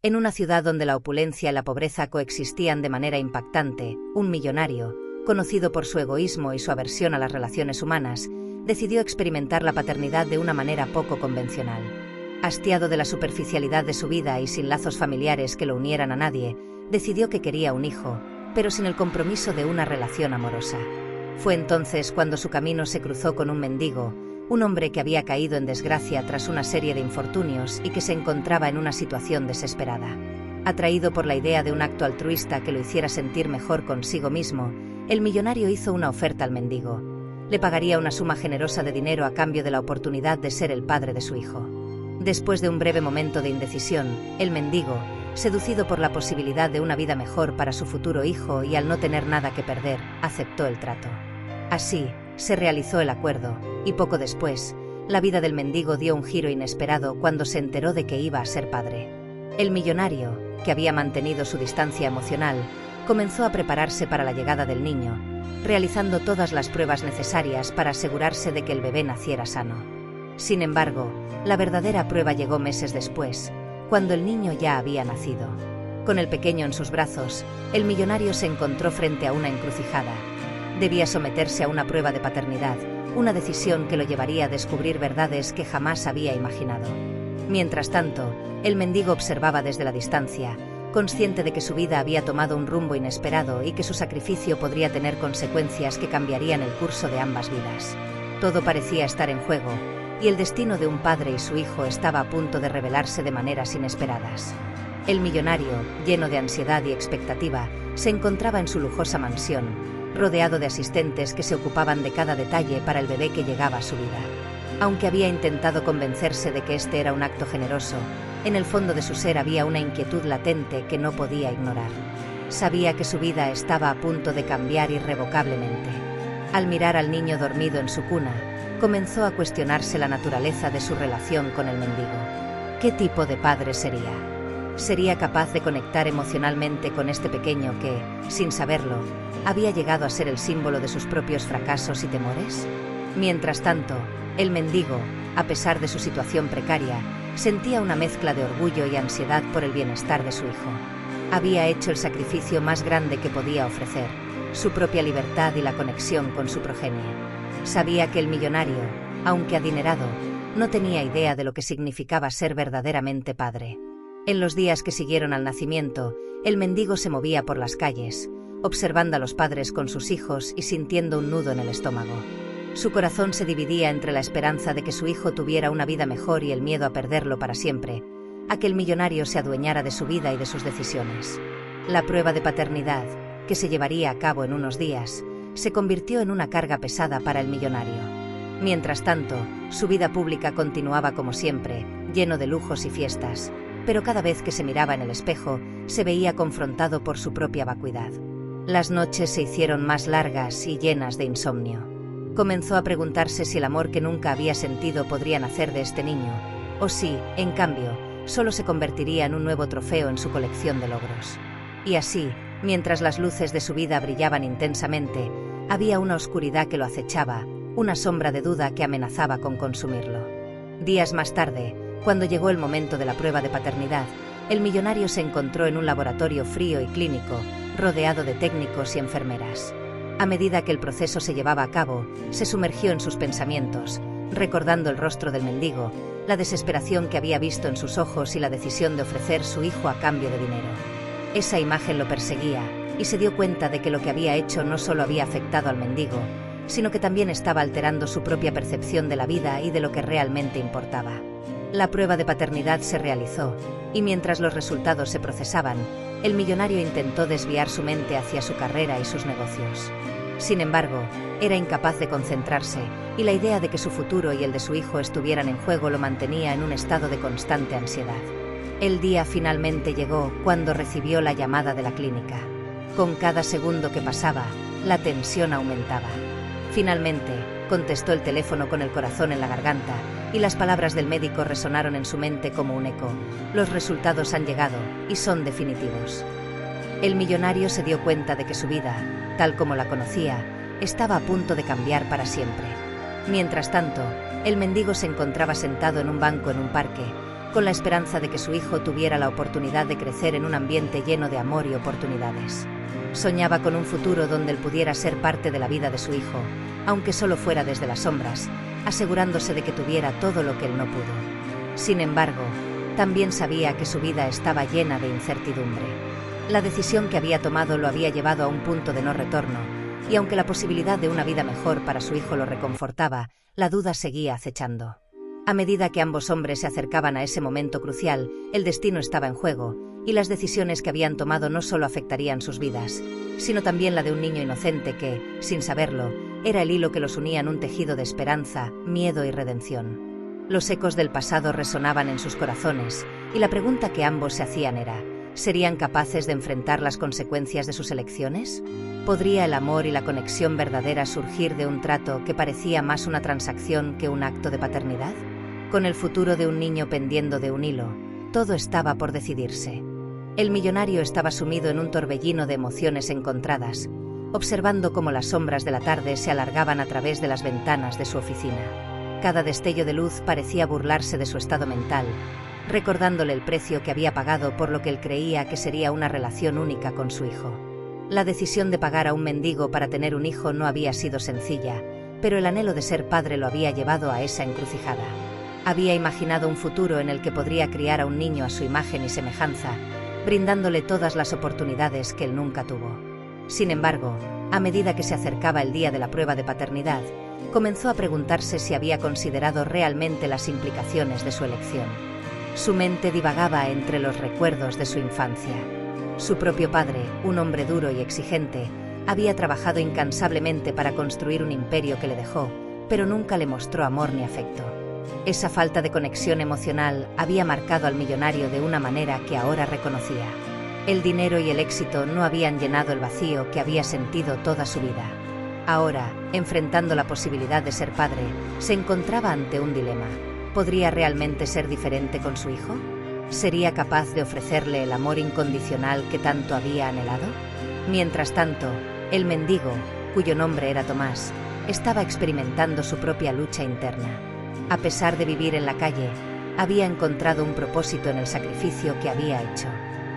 En una ciudad donde la opulencia y la pobreza coexistían de manera impactante, un millonario, conocido por su egoísmo y su aversión a las relaciones humanas, decidió experimentar la paternidad de una manera poco convencional. Hastiado de la superficialidad de su vida y sin lazos familiares que lo unieran a nadie, decidió que quería un hijo, pero sin el compromiso de una relación amorosa. Fue entonces cuando su camino se cruzó con un mendigo, un hombre que había caído en desgracia tras una serie de infortunios y que se encontraba en una situación desesperada. Atraído por la idea de un acto altruista que lo hiciera sentir mejor consigo mismo, el millonario hizo una oferta al mendigo. Le pagaría una suma generosa de dinero a cambio de la oportunidad de ser el padre de su hijo. Después de un breve momento de indecisión, el mendigo, seducido por la posibilidad de una vida mejor para su futuro hijo y al no tener nada que perder, aceptó el trato. Así, se realizó el acuerdo, y poco después, la vida del mendigo dio un giro inesperado cuando se enteró de que iba a ser padre. El millonario, que había mantenido su distancia emocional, comenzó a prepararse para la llegada del niño, realizando todas las pruebas necesarias para asegurarse de que el bebé naciera sano. Sin embargo, la verdadera prueba llegó meses después, cuando el niño ya había nacido. Con el pequeño en sus brazos, el millonario se encontró frente a una encrucijada. Debía someterse a una prueba de paternidad, una decisión que lo llevaría a descubrir verdades que jamás había imaginado. Mientras tanto, el mendigo observaba desde la distancia, consciente de que su vida había tomado un rumbo inesperado y que su sacrificio podría tener consecuencias que cambiarían el curso de ambas vidas. Todo parecía estar en juego, y el destino de un padre y su hijo estaba a punto de revelarse de maneras inesperadas. El millonario, lleno de ansiedad y expectativa, se encontraba en su lujosa mansión, rodeado de asistentes que se ocupaban de cada detalle para el bebé que llegaba a su vida. Aunque había intentado convencerse de que este era un acto generoso, en el fondo de su ser había una inquietud latente que no podía ignorar. Sabía que su vida estaba a punto de cambiar irrevocablemente. Al mirar al niño dormido en su cuna, comenzó a cuestionarse la naturaleza de su relación con el mendigo. ¿Qué tipo de padre sería? ¿Sería capaz de conectar emocionalmente con este pequeño que, sin saberlo, había llegado a ser el símbolo de sus propios fracasos y temores? Mientras tanto, el mendigo, a pesar de su situación precaria, sentía una mezcla de orgullo y ansiedad por el bienestar de su hijo. Había hecho el sacrificio más grande que podía ofrecer, su propia libertad y la conexión con su progenie. Sabía que el millonario, aunque adinerado, no tenía idea de lo que significaba ser verdaderamente padre. En los días que siguieron al nacimiento, el mendigo se movía por las calles, observando a los padres con sus hijos y sintiendo un nudo en el estómago. Su corazón se dividía entre la esperanza de que su hijo tuviera una vida mejor y el miedo a perderlo para siempre, a que el millonario se adueñara de su vida y de sus decisiones. La prueba de paternidad, que se llevaría a cabo en unos días, se convirtió en una carga pesada para el millonario. Mientras tanto, su vida pública continuaba como siempre, lleno de lujos y fiestas, pero cada vez que se miraba en el espejo, se veía confrontado por su propia vacuidad. Las noches se hicieron más largas y llenas de insomnio. Comenzó a preguntarse si el amor que nunca había sentido podría nacer de este niño, o si, en cambio, solo se convertiría en un nuevo trofeo en su colección de logros. Y así, mientras las luces de su vida brillaban intensamente, había una oscuridad que lo acechaba, una sombra de duda que amenazaba con consumirlo. Días más tarde, cuando llegó el momento de la prueba de paternidad, el millonario se encontró en un laboratorio frío y clínico, rodeado de técnicos y enfermeras. A medida que el proceso se llevaba a cabo, se sumergió en sus pensamientos, recordando el rostro del mendigo, la desesperación que había visto en sus ojos y la decisión de ofrecer su hijo a cambio de dinero. Esa imagen lo perseguía, y se dio cuenta de que lo que había hecho no solo había afectado al mendigo, sino que también estaba alterando su propia percepción de la vida y de lo que realmente importaba. La prueba de paternidad se realizó, y mientras los resultados se procesaban, el millonario intentó desviar su mente hacia su carrera y sus negocios. Sin embargo, era incapaz de concentrarse, y la idea de que su futuro y el de su hijo estuvieran en juego lo mantenía en un estado de constante ansiedad. El día finalmente llegó cuando recibió la llamada de la clínica. Con cada segundo que pasaba, la tensión aumentaba. Finalmente, contestó el teléfono con el corazón en la garganta, y las palabras del médico resonaron en su mente como un eco. Los resultados han llegado, y son definitivos. El millonario se dio cuenta de que su vida, tal como la conocía, estaba a punto de cambiar para siempre. Mientras tanto, el mendigo se encontraba sentado en un banco en un parque, con la esperanza de que su hijo tuviera la oportunidad de crecer en un ambiente lleno de amor y oportunidades. Soñaba con un futuro donde él pudiera ser parte de la vida de su hijo, aunque solo fuera desde las sombras, asegurándose de que tuviera todo lo que él no pudo. Sin embargo, también sabía que su vida estaba llena de incertidumbre. La decisión que había tomado lo había llevado a un punto de no retorno, y aunque la posibilidad de una vida mejor para su hijo lo reconfortaba, la duda seguía acechando. A medida que ambos hombres se acercaban a ese momento crucial, el destino estaba en juego, y las decisiones que habían tomado no solo afectarían sus vidas, sino también la de un niño inocente que, sin saberlo, era el hilo que los unía en un tejido de esperanza, miedo y redención. Los ecos del pasado resonaban en sus corazones, y la pregunta que ambos se hacían era: ¿serían capaces de enfrentar las consecuencias de sus elecciones? ¿Podría el amor y la conexión verdadera surgir de un trato que parecía más una transacción que un acto de paternidad? Con el futuro de un niño pendiendo de un hilo, todo estaba por decidirse. El millonario estaba sumido en un torbellino de emociones encontradas, observando cómo las sombras de la tarde se alargaban a través de las ventanas de su oficina. Cada destello de luz parecía burlarse de su estado mental, recordándole el precio que había pagado por lo que él creía que sería una relación única con su hijo. La decisión de pagar a un mendigo para tener un hijo no había sido sencilla, pero el anhelo de ser padre lo había llevado a esa encrucijada. Había imaginado un futuro en el que podría criar a un niño a su imagen y semejanza, brindándole todas las oportunidades que él nunca tuvo. Sin embargo, a medida que se acercaba el día de la prueba de paternidad, comenzó a preguntarse si había considerado realmente las implicaciones de su elección. Su mente divagaba entre los recuerdos de su infancia. Su propio padre, un hombre duro y exigente, había trabajado incansablemente para construir un imperio que le dejó, pero nunca le mostró amor ni afecto. Esa falta de conexión emocional había marcado al millonario de una manera que ahora reconocía. El dinero y el éxito no habían llenado el vacío que había sentido toda su vida. Ahora, enfrentando la posibilidad de ser padre, se encontraba ante un dilema. ¿Podría realmente ser diferente con su hijo? ¿Sería capaz de ofrecerle el amor incondicional que tanto había anhelado? Mientras tanto, el mendigo, cuyo nombre era Tomás, estaba experimentando su propia lucha interna. A pesar de vivir en la calle, había encontrado un propósito en el sacrificio que había hecho.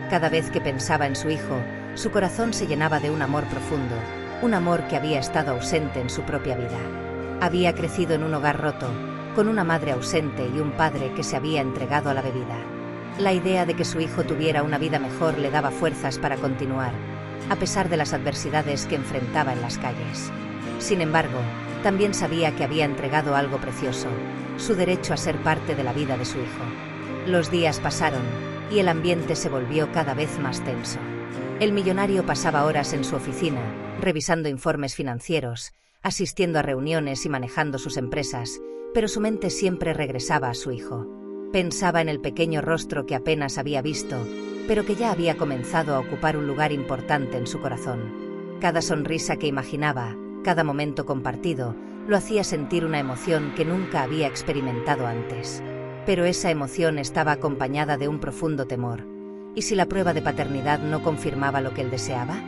Cada vez que pensaba en su hijo, su corazón se llenaba de un amor profundo, un amor que había estado ausente en su propia vida. Había crecido en un hogar roto, con una madre ausente y un padre que se había entregado a la bebida. La idea de que su hijo tuviera una vida mejor le daba fuerzas para continuar, a pesar de las adversidades que enfrentaba en las calles. Sin embargo, también sabía que había entregado algo precioso, su derecho a ser parte de la vida de su hijo. Los días pasaron, y el ambiente se volvió cada vez más tenso. El millonario pasaba horas en su oficina, revisando informes financieros, asistiendo a reuniones y manejando sus empresas, pero su mente siempre regresaba a su hijo. Pensaba en el pequeño rostro que apenas había visto, pero que ya había comenzado a ocupar un lugar importante en su corazón. Cada sonrisa que imaginaba, cada momento compartido, lo hacía sentir una emoción que nunca había experimentado antes. Pero esa emoción estaba acompañada de un profundo temor. ¿Y si la prueba de paternidad no confirmaba lo que él deseaba?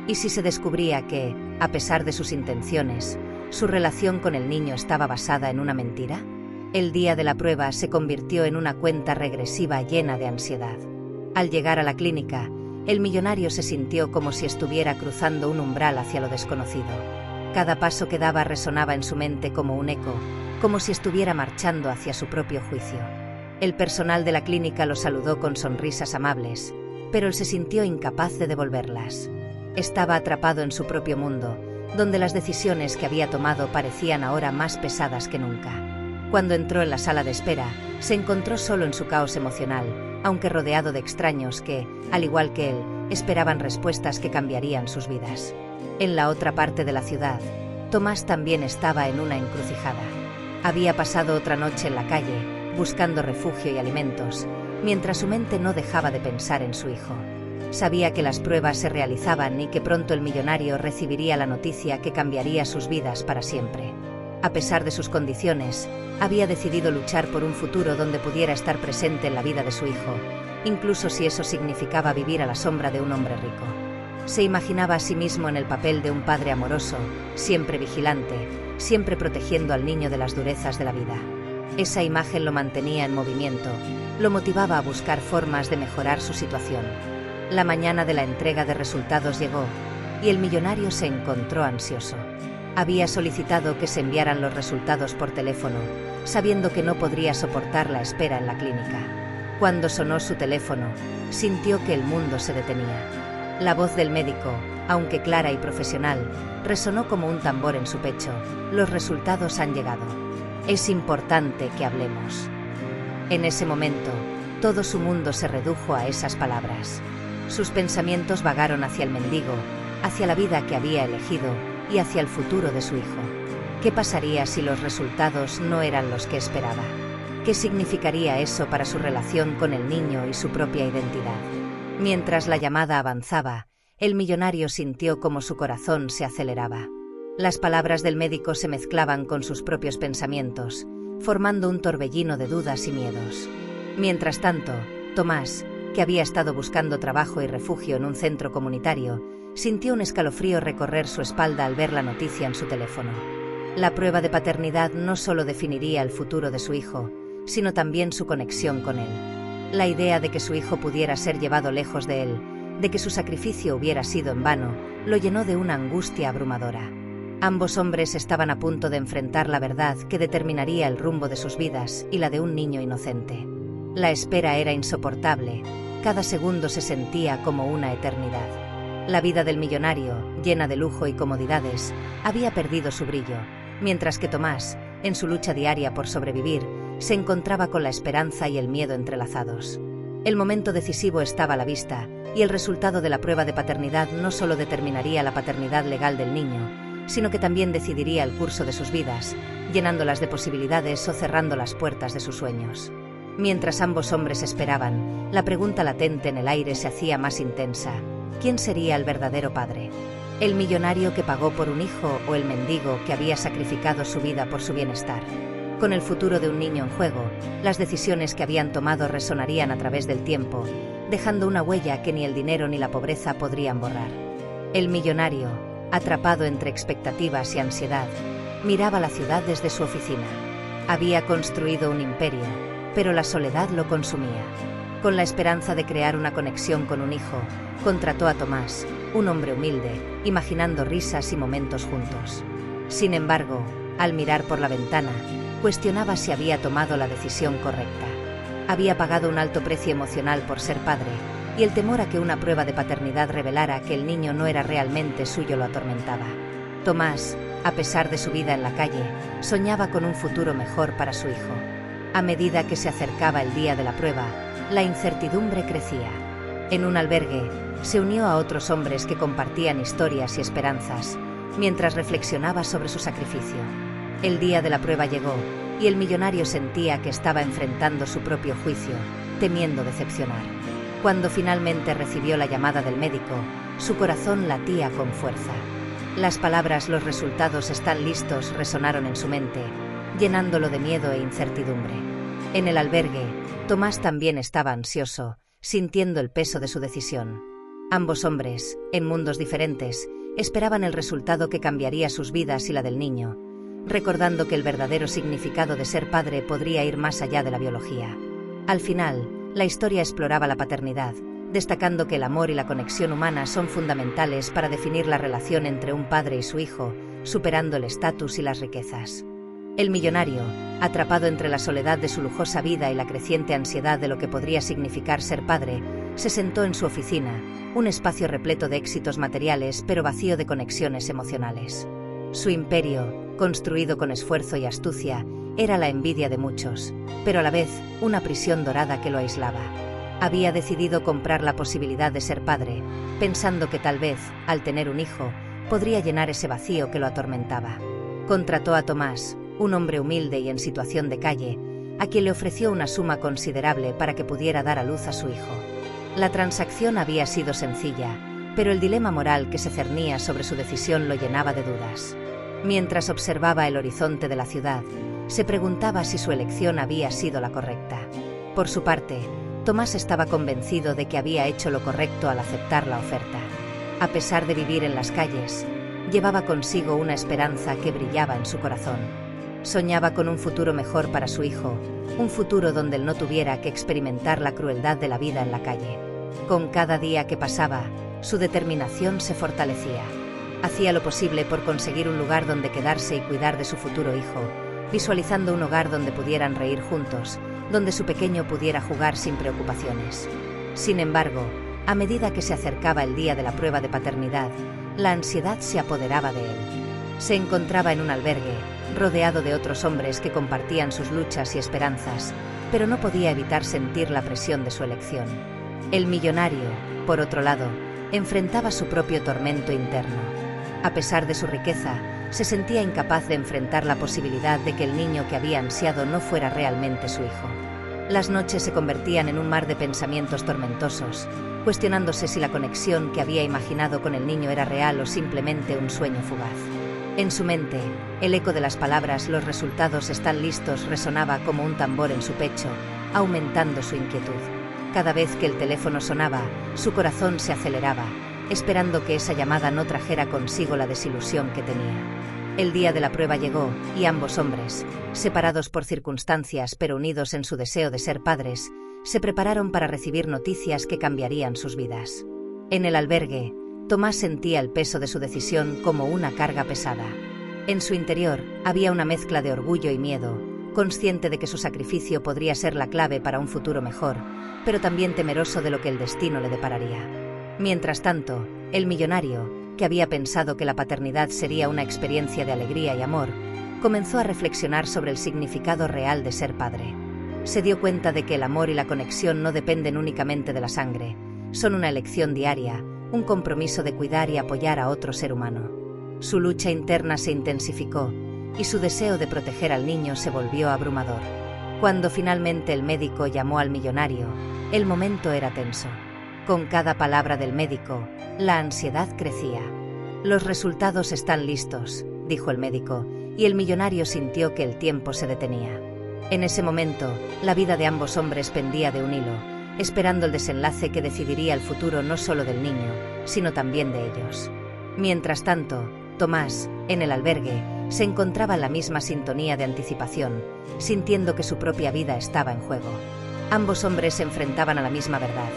¿Y si se descubría que, a pesar de sus intenciones, su relación con el niño estaba basada en una mentira? El día de la prueba se convirtió en una cuenta regresiva llena de ansiedad. Al llegar a la clínica, el millonario se sintió como si estuviera cruzando un umbral hacia lo desconocido. Cada paso que daba resonaba en su mente como un eco, como si estuviera marchando hacia su propio juicio. El personal de la clínica lo saludó con sonrisas amables, pero él se sintió incapaz de devolverlas. Estaba atrapado en su propio mundo, donde las decisiones que había tomado parecían ahora más pesadas que nunca. Cuando entró en la sala de espera, se encontró solo en su caos emocional, aunque rodeado de extraños que, al igual que él, esperaban respuestas que cambiarían sus vidas. En la otra parte de la ciudad, Tomás también estaba en una encrucijada. Había pasado otra noche en la calle, buscando refugio y alimentos, mientras su mente no dejaba de pensar en su hijo. Sabía que las pruebas se realizaban y que pronto el millonario recibiría la noticia que cambiaría sus vidas para siempre. A pesar de sus condiciones, había decidido luchar por un futuro donde pudiera estar presente en la vida de su hijo, incluso si eso significaba vivir a la sombra de un hombre rico. Se imaginaba a sí mismo en el papel de un padre amoroso, siempre vigilante, siempre protegiendo al niño de las durezas de la vida. Esa imagen lo mantenía en movimiento, lo motivaba a buscar formas de mejorar su situación. La mañana de la entrega de resultados llegó, y el millonario se encontró ansioso. Había solicitado que se enviaran los resultados por teléfono, sabiendo que no podría soportar la espera en la clínica. Cuando sonó su teléfono, sintió que el mundo se detenía. La voz del médico, aunque clara y profesional, resonó como un tambor en su pecho. Los resultados han llegado. Es importante que hablemos. En ese momento, todo su mundo se redujo a esas palabras. Sus pensamientos vagaron hacia el mendigo, hacia la vida que había elegido y hacia el futuro de su hijo. ¿Qué pasaría si los resultados no eran los que esperaba? ¿Qué significaría eso para su relación con el niño y su propia identidad? Mientras la llamada avanzaba, el millonario sintió como su corazón se aceleraba. Las palabras del médico se mezclaban con sus propios pensamientos, formando un torbellino de dudas y miedos. Mientras tanto, Tomás, que había estado buscando trabajo y refugio en un centro comunitario, sintió un escalofrío recorrer su espalda al ver la noticia en su teléfono. La prueba de paternidad no solo definiría el futuro de su hijo, sino también su conexión con él. La idea de que su hijo pudiera ser llevado lejos de él, de que su sacrificio hubiera sido en vano, lo llenó de una angustia abrumadora. Ambos hombres estaban a punto de enfrentar la verdad que determinaría el rumbo de sus vidas y la de un niño inocente. La espera era insoportable, cada segundo se sentía como una eternidad. La vida del millonario, llena de lujo y comodidades, había perdido su brillo, mientras que Tomás, en su lucha diaria por sobrevivir, se encontraba con la esperanza y el miedo entrelazados. El momento decisivo estaba a la vista, y el resultado de la prueba de paternidad no solo determinaría la paternidad legal del niño, sino que también decidiría el curso de sus vidas, llenándolas de posibilidades o cerrando las puertas de sus sueños. Mientras ambos hombres esperaban, la pregunta latente en el aire se hacía más intensa. ¿Quién sería el verdadero padre? ¿El millonario que pagó por un hijo o el mendigo que había sacrificado su vida por su bienestar? Con el futuro de un niño en juego, las decisiones que habían tomado resonarían a través del tiempo, dejando una huella que ni el dinero ni la pobreza podrían borrar. El millonario, atrapado entre expectativas y ansiedad, miraba la ciudad desde su oficina. Había construido un imperio, pero la soledad lo consumía. Con la esperanza de crear una conexión con un hijo, contrató a Tomás, un hombre humilde, imaginando risas y momentos juntos. Sin embargo, al mirar por la ventana, cuestionaba si había tomado la decisión correcta. Había pagado un alto precio emocional por ser padre, y el temor a que una prueba de paternidad revelara que el niño no era realmente suyo lo atormentaba. Tomás, a pesar de su vida en la calle, soñaba con un futuro mejor para su hijo. A medida que se acercaba el día de la prueba, la incertidumbre crecía. En un albergue, se unió a otros hombres que compartían historias y esperanzas, mientras reflexionaba sobre su sacrificio. El día de la prueba llegó, y el millonario sentía que estaba enfrentando su propio juicio, temiendo decepcionar. Cuando finalmente recibió la llamada del médico, su corazón latía con fuerza. Las palabras «los resultados están listos» resonaron en su mente, llenándolo de miedo e incertidumbre. En el albergue, Tomás también estaba ansioso, sintiendo el peso de su decisión. Ambos hombres, en mundos diferentes, esperaban el resultado que cambiaría sus vidas y la del niño, recordando que el verdadero significado de ser padre podría ir más allá de la biología. Al final, la historia exploraba la paternidad, destacando que el amor y la conexión humana son fundamentales para definir la relación entre un padre y su hijo, superando el estatus y las riquezas. El millonario, atrapado entre la soledad de su lujosa vida y la creciente ansiedad de lo que podría significar ser padre, se sentó en su oficina, un espacio repleto de éxitos materiales pero vacío de conexiones emocionales. Su imperio, construido con esfuerzo y astucia, era la envidia de muchos, pero a la vez una prisión dorada que lo aislaba. Había decidido comprar la posibilidad de ser padre, pensando que tal vez, al tener un hijo, podría llenar ese vacío que lo atormentaba. Contrató a Tomás, un hombre humilde y en situación de calle, a quien le ofreció una suma considerable para que pudiera dar a luz a su hijo. La transacción había sido sencilla, pero el dilema moral que se cernía sobre su decisión lo llenaba de dudas. Mientras observaba el horizonte de la ciudad, se preguntaba si su elección había sido la correcta. Por su parte, Tomás estaba convencido de que había hecho lo correcto al aceptar la oferta. A pesar de vivir en las calles, llevaba consigo una esperanza que brillaba en su corazón. Soñaba con un futuro mejor para su hijo, un futuro donde él no tuviera que experimentar la crueldad de la vida en la calle. Con cada día que pasaba, su determinación se fortalecía. Hacía lo posible por conseguir un lugar donde quedarse y cuidar de su futuro hijo, visualizando un hogar donde pudieran reír juntos, donde su pequeño pudiera jugar sin preocupaciones. Sin embargo, a medida que se acercaba el día de la prueba de paternidad, la ansiedad se apoderaba de él. Se encontraba en un albergue, rodeado de otros hombres que compartían sus luchas y esperanzas, pero no podía evitar sentir la presión de su elección. El millonario, por otro lado, enfrentaba su propio tormento interno. A pesar de su riqueza, se sentía incapaz de enfrentar la posibilidad de que el niño que había ansiado no fuera realmente su hijo. Las noches se convertían en un mar de pensamientos tormentosos, cuestionándose si la conexión que había imaginado con el niño era real o simplemente un sueño fugaz. En su mente, el eco de las palabras "los resultados están listos" resonaba como un tambor en su pecho, aumentando su inquietud. Cada vez que el teléfono sonaba, su corazón se aceleraba, esperando que esa llamada no trajera consigo la desilusión que tenía. El día de la prueba llegó, y ambos hombres, separados por circunstancias pero unidos en su deseo de ser padres, se prepararon para recibir noticias que cambiarían sus vidas. En el albergue, Tomás sentía el peso de su decisión como una carga pesada. En su interior, había una mezcla de orgullo y miedo, consciente de que su sacrificio podría ser la clave para un futuro mejor, pero también temeroso de lo que el destino le depararía. Mientras tanto, el millonario, que había pensado que la paternidad sería una experiencia de alegría y amor, comenzó a reflexionar sobre el significado real de ser padre. Se dio cuenta de que el amor y la conexión no dependen únicamente de la sangre, son una elección diaria, un compromiso de cuidar y apoyar a otro ser humano. Su lucha interna se intensificó, y su deseo de proteger al niño se volvió abrumador. Cuando finalmente el médico llamó al millonario, el momento era tenso. Con cada palabra del médico, la ansiedad crecía. «Los resultados están listos», dijo el médico, y el millonario sintió que el tiempo se detenía. En ese momento, la vida de ambos hombres pendía de un hilo, esperando el desenlace que decidiría el futuro no solo del niño, sino también de ellos. Mientras tanto, Tomás, en el albergue, se encontraba en la misma sintonía de anticipación, sintiendo que su propia vida estaba en juego. Ambos hombres se enfrentaban a la misma verdad.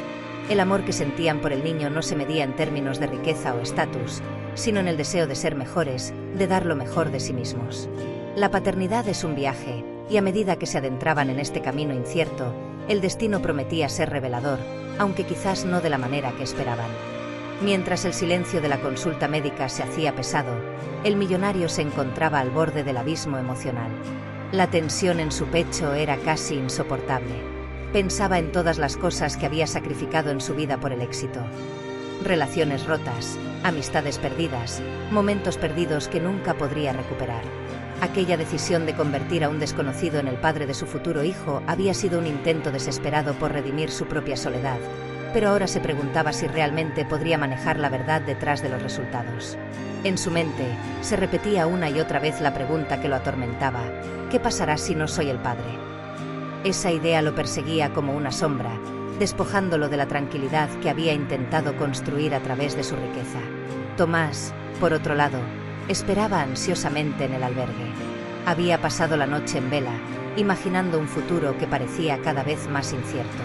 El amor que sentían por el niño no se medía en términos de riqueza o estatus, sino en el deseo de ser mejores, de dar lo mejor de sí mismos. La paternidad es un viaje, y a medida que se adentraban en este camino incierto, el destino prometía ser revelador, aunque quizás no de la manera que esperaban. Mientras el silencio de la consulta médica se hacía pesado, el millonario se encontraba al borde del abismo emocional. La tensión en su pecho era casi insoportable. Pensaba en todas las cosas que había sacrificado en su vida por el éxito. Relaciones rotas, amistades perdidas, momentos perdidos que nunca podría recuperar. Aquella decisión de convertir a un desconocido en el padre de su futuro hijo había sido un intento desesperado por redimir su propia soledad, pero ahora se preguntaba si realmente podría manejar la verdad detrás de los resultados. En su mente, se repetía una y otra vez la pregunta que lo atormentaba: ¿qué pasará si no soy el padre? Esa idea lo perseguía como una sombra, despojándolo de la tranquilidad que había intentado construir a través de su riqueza. Tomás, por otro lado, esperaba ansiosamente en el albergue. Había pasado la noche en vela, imaginando un futuro que parecía cada vez más incierto.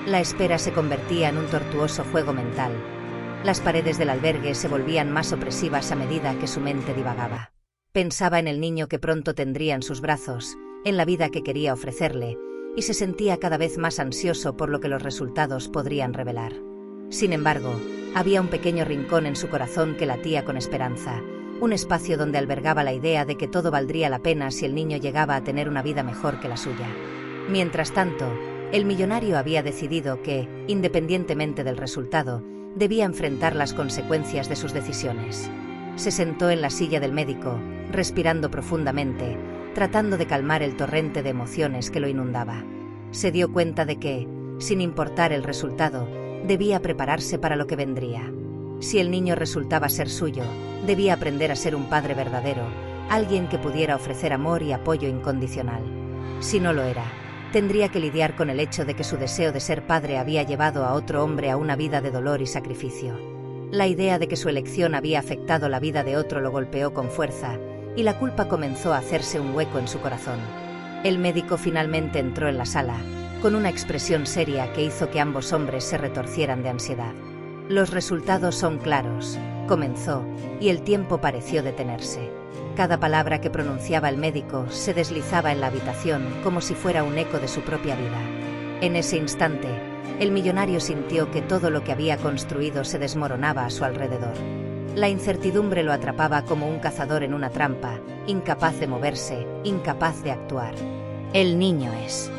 La espera se convertía en un tortuoso juego mental. Las paredes del albergue se volvían más opresivas a medida que su mente divagaba. Pensaba en el niño que pronto tendría en sus brazos, en la vida que quería ofrecerle, y se sentía cada vez más ansioso por lo que los resultados podrían revelar. Sin embargo, había un pequeño rincón en su corazón que latía con esperanza, un espacio donde albergaba la idea de que todo valdría la pena si el niño llegaba a tener una vida mejor que la suya. Mientras tanto, el millonario había decidido que, independientemente del resultado, debía enfrentar las consecuencias de sus decisiones. Se sentó en la silla del médico, respirando profundamente, tratando de calmar el torrente de emociones que lo inundaba. Se dio cuenta de que, sin importar el resultado, debía prepararse para lo que vendría. Si el niño resultaba ser suyo, debía aprender a ser un padre verdadero, alguien que pudiera ofrecer amor y apoyo incondicional. Si no lo era, tendría que lidiar con el hecho de que su deseo de ser padre había llevado a otro hombre a una vida de dolor y sacrificio. La idea de que su elección había afectado la vida de otro lo golpeó con fuerza, y la culpa comenzó a hacerse un hueco en su corazón. El médico finalmente entró en la sala, con una expresión seria que hizo que ambos hombres se retorcieran de ansiedad. Los resultados son claros, comenzó, y el tiempo pareció detenerse. Cada palabra que pronunciaba el médico se deslizaba en la habitación como si fuera un eco de su propia vida. En ese instante, el millonario sintió que todo lo que había construido se desmoronaba a su alrededor. La incertidumbre lo atrapaba como un cazador en una trampa, incapaz de moverse, incapaz de actuar. «El niño es»,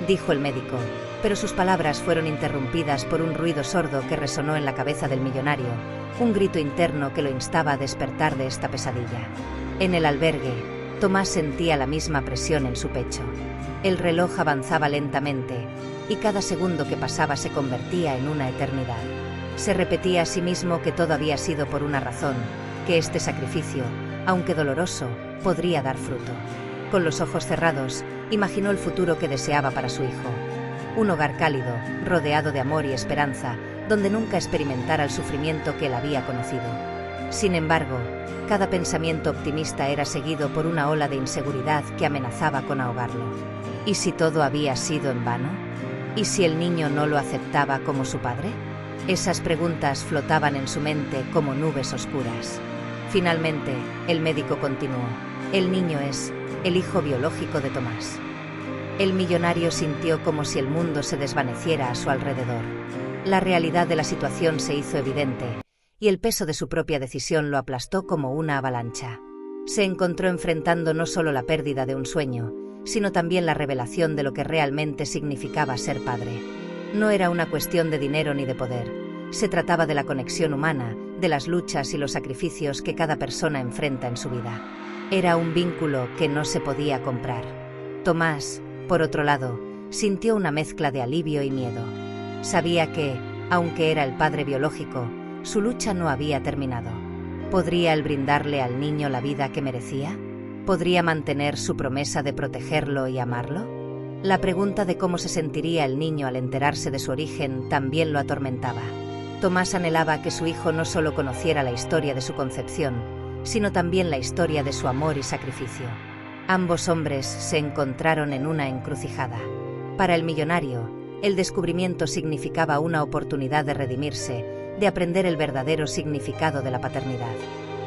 dijo el médico, pero sus palabras fueron interrumpidas por un ruido sordo que resonó en la cabeza del millonario, un grito interno que lo instaba a despertar de esta pesadilla. En el albergue, Tomás sentía la misma presión en su pecho. El reloj avanzaba lentamente, y cada segundo que pasaba se convertía en una eternidad. Se repetía a sí mismo que todo había sido por una razón, que este sacrificio, aunque doloroso, podría dar fruto. Con los ojos cerrados, imaginó el futuro que deseaba para su hijo. Un hogar cálido, rodeado de amor y esperanza, donde nunca experimentara el sufrimiento que él había conocido. Sin embargo, cada pensamiento optimista era seguido por una ola de inseguridad que amenazaba con ahogarlo. ¿Y si todo había sido en vano? ¿Y si el niño no lo aceptaba como su padre? Esas preguntas flotaban en su mente como nubes oscuras. Finalmente, el médico continuó. El niño es el hijo biológico de Tomás. El millonario sintió como si el mundo se desvaneciera a su alrededor. La realidad de la situación se hizo evidente, y el peso de su propia decisión lo aplastó como una avalancha. Se encontró enfrentando no solo la pérdida de un sueño, sino también la revelación de lo que realmente significaba ser padre. No era una cuestión de dinero ni de poder. Se trataba de la conexión humana, de las luchas y los sacrificios que cada persona enfrenta en su vida. Era un vínculo que no se podía comprar. Tomás, por otro lado, sintió una mezcla de alivio y miedo. Sabía que, aunque era el padre biológico, su lucha no había terminado. ¿Podría él brindarle al niño la vida que merecía? ¿Podría mantener su promesa de protegerlo y amarlo? La pregunta de cómo se sentiría el niño al enterarse de su origen también lo atormentaba. Tomás anhelaba que su hijo no solo conociera la historia de su concepción, sino también la historia de su amor y sacrificio. Ambos hombres se encontraron en una encrucijada. Para el millonario, el descubrimiento significaba una oportunidad de redimirse, de aprender el verdadero significado de la paternidad.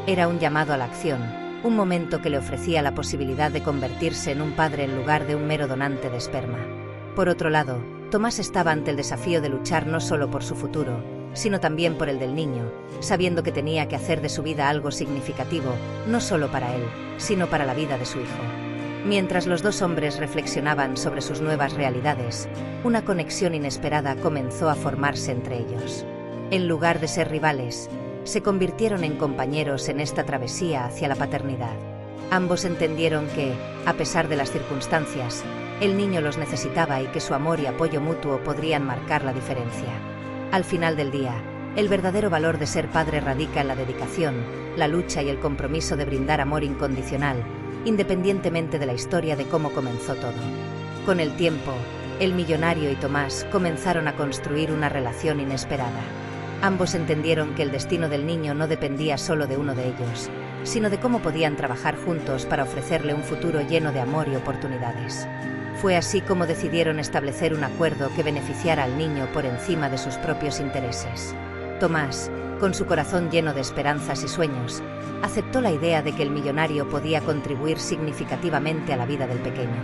Era un llamado a la acción, un momento que le ofrecía la posibilidad de convertirse en un padre en lugar de un mero donante de esperma. Por otro lado, Tomás estaba ante el desafío de luchar no solo por su futuro, sino también por el del niño, sabiendo que tenía que hacer de su vida algo significativo, no solo para él, sino para la vida de su hijo. Mientras los dos hombres reflexionaban sobre sus nuevas realidades, una conexión inesperada comenzó a formarse entre ellos. En lugar de ser rivales, se convirtieron en compañeros en esta travesía hacia la paternidad. Ambos entendieron que, a pesar de las circunstancias, el niño los necesitaba y que su amor y apoyo mutuo podrían marcar la diferencia. Al final del día, el verdadero valor de ser padre radica en la dedicación, la lucha y el compromiso de brindar amor incondicional, independientemente de la historia de cómo comenzó todo. Con el tiempo, el millonario y Tomás comenzaron a construir una relación inesperada. Ambos entendieron que el destino del niño no dependía solo de uno de ellos, sino de cómo podían trabajar juntos para ofrecerle un futuro lleno de amor y oportunidades. Fue así como decidieron establecer un acuerdo que beneficiara al niño por encima de sus propios intereses. Tomás, con su corazón lleno de esperanzas y sueños, aceptó la idea de que el millonario podía contribuir significativamente a la vida del pequeño.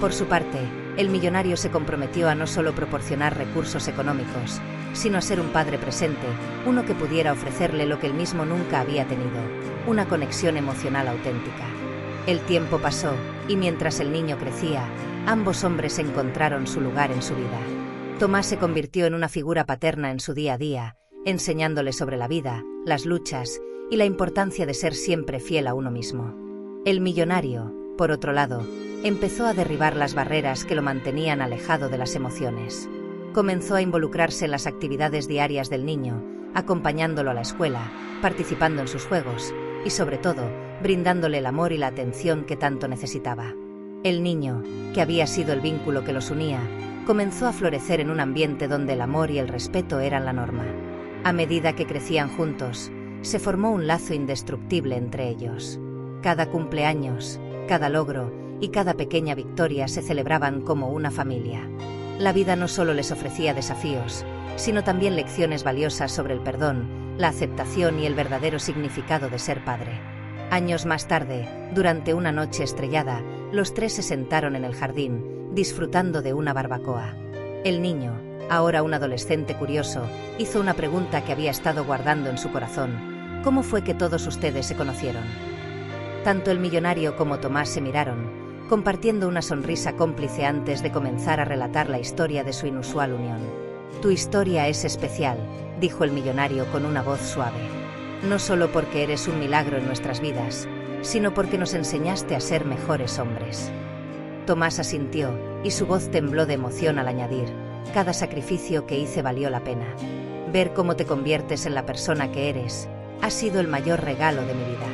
Por su parte, el millonario se comprometió a no solo proporcionar recursos económicos, sino a ser un padre presente, uno que pudiera ofrecerle lo que él mismo nunca había tenido, una conexión emocional auténtica. El tiempo pasó, y mientras el niño crecía, ambos hombres encontraron su lugar en su vida. Tomás se convirtió en una figura paterna en su día a día, enseñándole sobre la vida, las luchas y la importancia de ser siempre fiel a uno mismo. El millonario, por otro lado, empezó a derribar las barreras que lo mantenían alejado de las emociones. Comenzó a involucrarse en las actividades diarias del niño, acompañándolo a la escuela, participando en sus juegos y, sobre todo, brindándole el amor y la atención que tanto necesitaba. El niño, que había sido el vínculo que los unía, comenzó a florecer en un ambiente donde el amor y el respeto eran la norma. A medida que crecían juntos, se formó un lazo indestructible entre ellos. Cada cumpleaños, cada logro y cada pequeña victoria se celebraban como una familia. La vida no solo les ofrecía desafíos, sino también lecciones valiosas sobre el perdón, la aceptación y el verdadero significado de ser padre. Años más tarde, durante una noche estrellada, los tres se sentaron en el jardín, disfrutando de una barbacoa. El niño, ahora un adolescente curioso, hizo una pregunta que había estado guardando en su corazón: ¿cómo fue que todos ustedes se conocieron? Tanto el millonario como Tomás se miraron, compartiendo una sonrisa cómplice antes de comenzar a relatar la historia de su inusual unión. Tu historia es especial, dijo el millonario con una voz suave. No solo porque eres un milagro en nuestras vidas, sino porque nos enseñaste a ser mejores hombres. Tomás asintió, y su voz tembló de emoción al añadir: cada sacrificio que hice valió la pena. Ver cómo te conviertes en la persona que eres ha sido el mayor regalo de mi vida.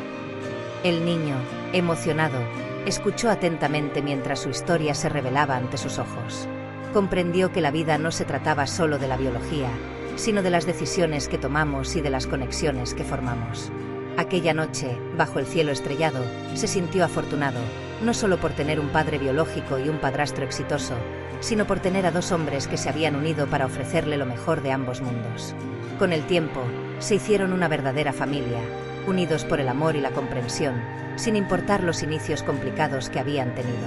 El niño, emocionado, escuchó atentamente mientras su historia se revelaba ante sus ojos. Comprendió que la vida no se trataba solo de la biología, sino de las decisiones que tomamos y de las conexiones que formamos. Aquella noche, bajo el cielo estrellado, se sintió afortunado, no solo por tener un padre biológico y un padrastro exitoso, sino por tener a dos hombres que se habían unido para ofrecerle lo mejor de ambos mundos. Con el tiempo, se hicieron una verdadera familia, unidos por el amor y la comprensión, sin importar los inicios complicados que habían tenido.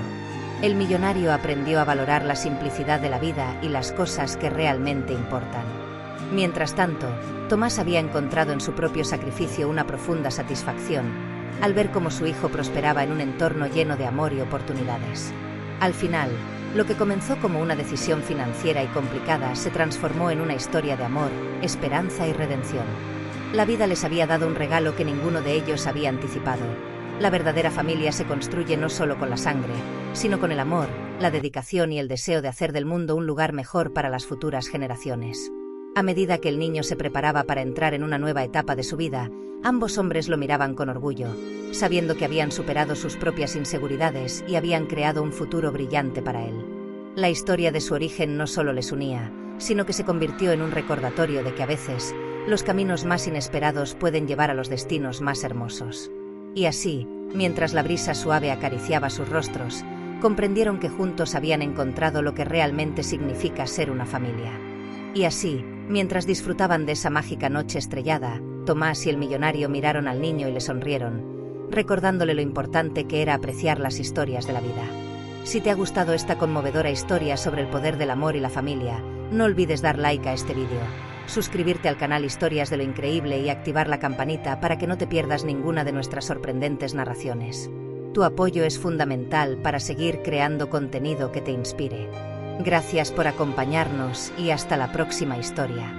El millonario aprendió a valorar la simplicidad de la vida y las cosas que realmente importan. Mientras tanto, Tomás había encontrado en su propio sacrificio una profunda satisfacción, al ver cómo su hijo prosperaba en un entorno lleno de amor y oportunidades. Al final, lo que comenzó como una decisión financiera y complicada se transformó en una historia de amor, esperanza y redención. La vida les había dado un regalo que ninguno de ellos había anticipado. La verdadera familia se construye no solo con la sangre, sino con el amor, la dedicación y el deseo de hacer del mundo un lugar mejor para las futuras generaciones. A medida que el niño se preparaba para entrar en una nueva etapa de su vida, ambos hombres lo miraban con orgullo, sabiendo que habían superado sus propias inseguridades y habían creado un futuro brillante para él. La historia de su origen no solo les unía, sino que se convirtió en un recordatorio de que a veces, los caminos más inesperados pueden llevar a los destinos más hermosos. Y así, mientras la brisa suave acariciaba sus rostros, comprendieron que juntos habían encontrado lo que realmente significa ser una familia. Y así, mientras disfrutaban de esa mágica noche estrellada, Tomás y el millonario miraron al niño y le sonrieron, recordándole lo importante que era apreciar las historias de la vida. Si te ha gustado esta conmovedora historia sobre el poder del amor y la familia, no olvides dar like a este vídeo, suscribirte al canal Historias de lo Increíble y activar la campanita para que no te pierdas ninguna de nuestras sorprendentes narraciones. Tu apoyo es fundamental para seguir creando contenido que te inspire. Gracias por acompañarnos y hasta la próxima historia.